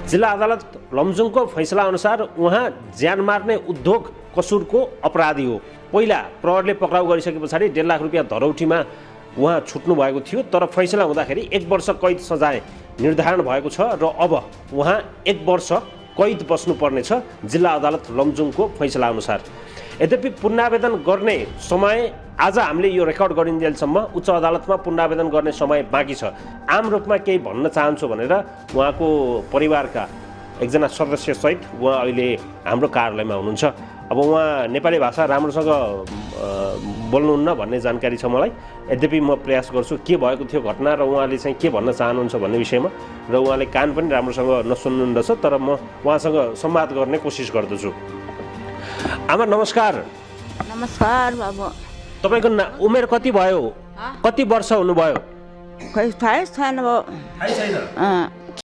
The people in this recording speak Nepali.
जिल्ला अदालत लमजुङको फैसला अनुसार उहाँ ज्यान मार्ने उद्योग कसुरको अपराधी हो। पहिला प्रहरीले पक्राउ गरिसके पछाडि 1.5 लाख रुपियाँ धरौटीमा उहाँ छुट्नु भएको थियो, तर फैसला हुँदाखेरि 1 वर्ष कैद सजाय निर्धारण भएको छ र अब उहाँ 1 वर्ष कैद बस्नुपर्नेछ जिल्ला अदालत लमजुङको फैसला अनुसार। यद्यपि पुनरावेदन गर्ने समय आज हामीले यो रेकर्ड गरिन्जेलसम्म उच्च अदालतमा पुनरावेदन गर्ने समय बाँकी छ। आम रूपमा केही भन्न चाहन्छु भनेर उहाँको परिवारका एकजना सदस्यसहित उहाँ अहिले हाम्रो कार्यालयमा हुनुहुन्छ। अब उहाँ नेपाली भाषा राम्रोसँग बोल्नुहुन्न भन्ने जानकारी छ मलाई। यद्यपि म प्रयास गर्छु के भएको थियो घटना र उहाँले चाहिँ के भन्न चाहनुहुन्छ भन्ने विषयमा, र उहाँले कान पनि राम्रोसँग नसुन्नुहुँदछ, तर म उहाँसँग संवाद गर्ने कोसिस गर्दछु। आमा नमस्कार। नमस्कार बाबु। तपाईँको उमेर कति भयो? कति वर्ष हुनुभयो? खै थाहै छैन बाबु। थाहै छैन।